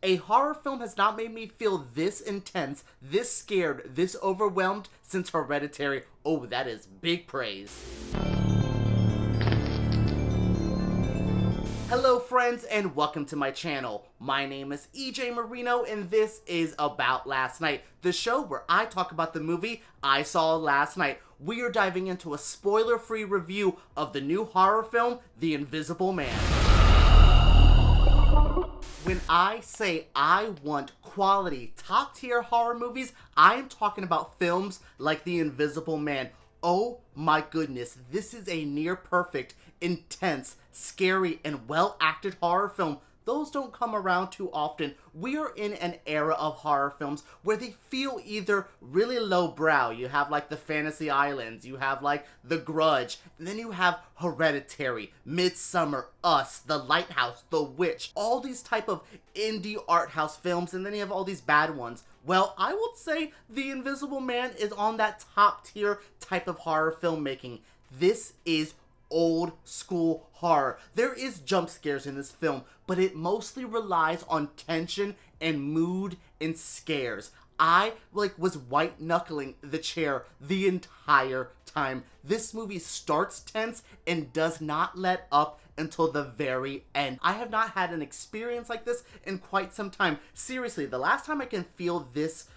A horror film has not made me feel this intense, this scared, this overwhelmed since Hereditary. Oh, that is big praise. Hello friends and welcome to my channel. My name is EJ Marino and this is About Last Night, the show where I talk about the movie I saw last night. We are diving into a spoiler-free review of the new horror film, The Invisible Man. When I say I want quality, top-tier horror movies, I am talking about films like The Invisible Man. Oh my goodness, this is a near-perfect, intense, scary, and well-acted horror film. Those don't come around too often. We are in an era of horror films where they feel either really lowbrow. You have like the Fantasy Islands, you have like The Grudge, and then you have Hereditary, Midsummer, Us, The Lighthouse, The Witch, all these type of indie art house films, and then you have all these bad ones. Well, I would say The Invisible Man is on that top tier type of horror filmmaking. This is old school horror. There is jump scares in this film, but it mostly relies on tension and mood and scares. I was white knuckling the chair the entire time. This movie starts tense and does not let up until the very end. I have not had an experience like this in quite some time. Seriously, the last time I can feel this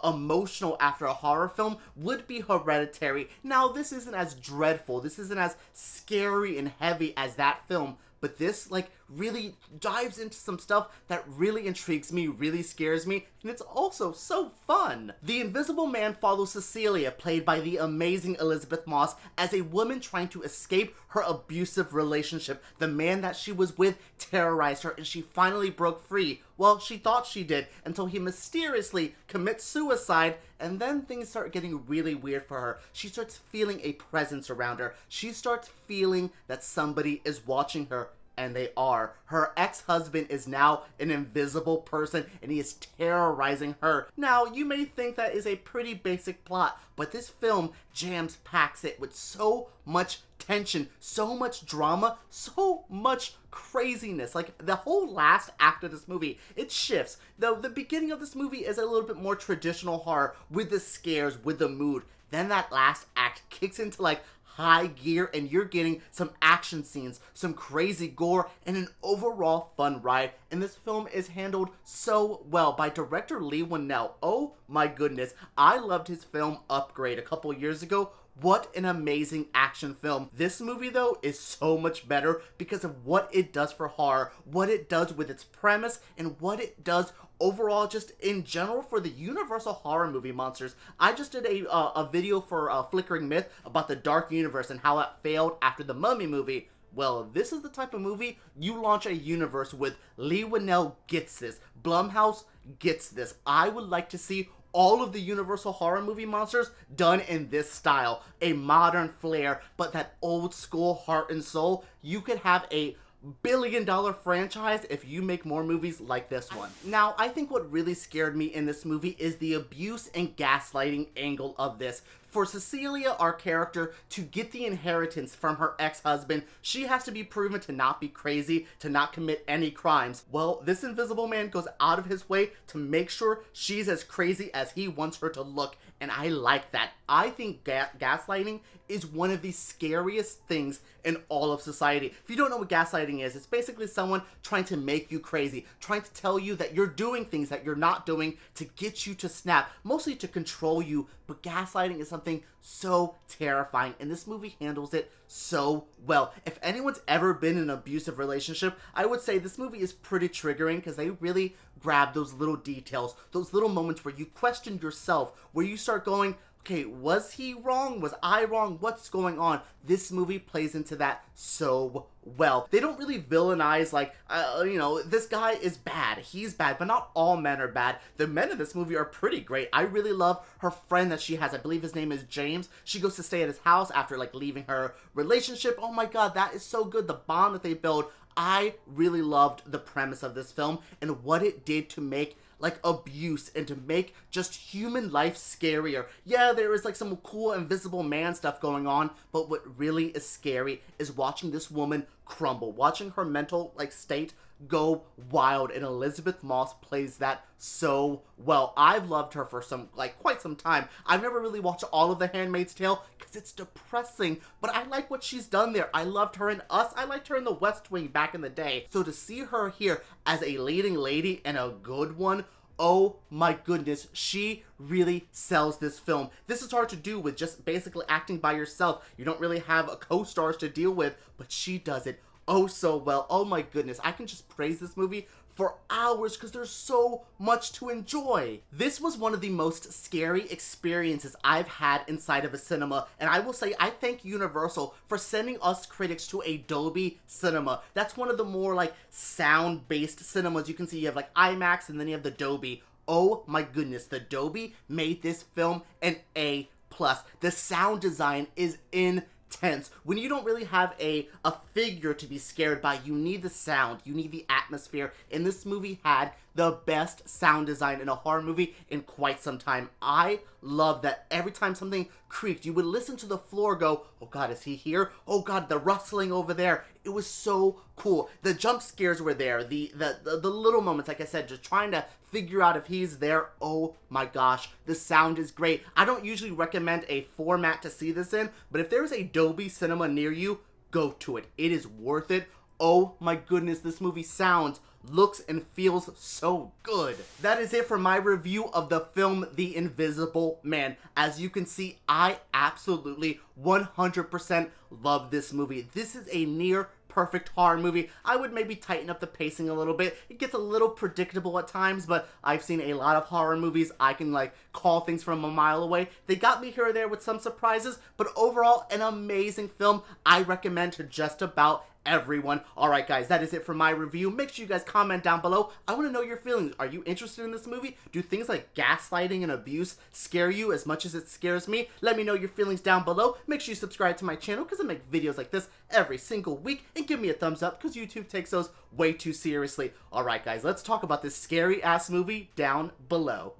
emotional after a horror film would be Hereditary. Now, this isn't as dreadful, this isn't as scary and heavy as that film, but this, really dives into some stuff that really intrigues me, really scares me, and it's also so fun. The Invisible Man follows Cecilia, played by the amazing Elizabeth Moss, as a woman trying to escape her abusive relationship. The man that she was with terrorized her, and she finally broke free. Well, she thought she did, until he mysteriously commits suicide, and then things start getting really weird for her. She starts feeling a presence around her. She starts feeling that somebody is watching her. And they are. Her ex-husband is now an invisible person and he is terrorizing her. Now, you may think that is a pretty basic plot, but this film packs it with so much tension, so much drama, so much craziness. The whole last act of this movie, it shifts. Though the beginning of this movie is a little bit more traditional horror with the scares, with the mood. Then that last act kicks into high gear and you're getting some action scenes, some crazy gore, and an overall fun ride. And this film is handled so well by director Leigh Whannell. Oh my goodness, I loved his film Upgrade a couple years ago. What an amazing action film. This movie, though, is so much better because of what it does for horror, what it does with its premise, and what it does overall just in general for the universal horror movie monsters. I just did a video for Flickering Myth about the Dark Universe and how it failed after the Mummy movie. Well, this is the type of movie you launch a universe with. Leigh Whannell gets this. Blumhouse gets this. I would like to see all of the Universal horror movie monsters done in this style. A modern flair, but that old school heart and soul. You could have a billion-dollar franchise if you make more movies like this one. Now, I think what really scared me in this movie is the abuse and gaslighting angle of this. For Cecilia, our character, to get the inheritance from her ex-husband, she has to be proven to not be crazy, to not commit any crimes. Well, this Invisible Man goes out of his way to make sure she's as crazy as he wants her to look, and I like that. I think gaslighting is one of the scariest things in all of society. If you don't know what gaslighting is, it's basically someone trying to make you crazy, trying to tell you that you're doing things that you're not doing to get you to snap, mostly to control you, but gaslighting is something so terrifying, and this movie handles it so well. If anyone's ever been in an abusive relationship, I would say this movie is pretty triggering because they really grab those little details, those little moments where you question yourself, where you start going, okay, was he wrong? Was I wrong? What's going on? This movie plays into that so well. They don't really villainize, this guy is bad. He's bad, but not all men are bad. The men in this movie are pretty great. I really love her friend that she has. I believe his name is James. She goes to stay at his house after, leaving her relationship. Oh my god, that is so good. The bond that they build. I really loved the premise of this film and what it did to make abuse and to make just human life scarier. Yeah, there is some cool Invisible Man stuff going on, but what really is scary is watching this woman crumble, watching her mental state go wild, and Elizabeth Moss plays that so well. I've loved her for quite some time. I've never really watched all of The Handmaid's Tale because it's depressing, but I like what she's done there. I loved her in Us. I liked her in The West Wing back in the day. So to see her here as a leading lady and a good one, oh my goodness, she really sells this film. This is hard to do with just basically acting by yourself. You don't really have a co-stars to deal with, but she does it oh so well. Oh my goodness, I can just praise this movie for hours because there's so much to enjoy. This was one of the most scary experiences I've had inside of a cinema, and I will say I thank Universal for sending us critics to a Dolby Cinema. That's one of the more like sound-based cinemas. You can see you have like IMAX and then you have the Dolby. Oh my goodness, the Dolby made this film an A+. The sound design is intense. When you don't really have a figure to be scared by, you need the sound, you need the atmosphere, and this movie had the best sound design in a horror movie in quite some time. I love that every time something creaked, you would listen to the floor go, oh god, is he here? Oh god, the rustling over there. It was so cool. The jump scares were there, the little moments, like I said, just trying to figure out if he's there. Oh my gosh, the sound is great. I don't usually recommend a format to see this in, but if there's a Dolby Cinema near you, go to it. It is worth it. Oh my goodness, this movie sounds, looks, and feels so good. That is it for my review of the film The Invisible Man. As you can see, I absolutely 100% love this movie. This is a near perfect horror movie. I would maybe tighten up the pacing a little bit. It gets a little predictable at times, but I've seen a lot of horror movies. I can like call things from a mile away. They got me here or there with some surprises, but overall an amazing film I recommend to just about everyone. Alright guys, that is it for my review. Make sure you guys comment down below. I want to know your feelings. Are you interested in this movie? Do things like gaslighting and abuse scare you as much as it scares me? Let me know your feelings down below. Make sure you subscribe to my channel because I make videos like this every single week, and give me a thumbs up because YouTube takes those way too seriously. Alright guys, let's talk about this scary ass movie down below.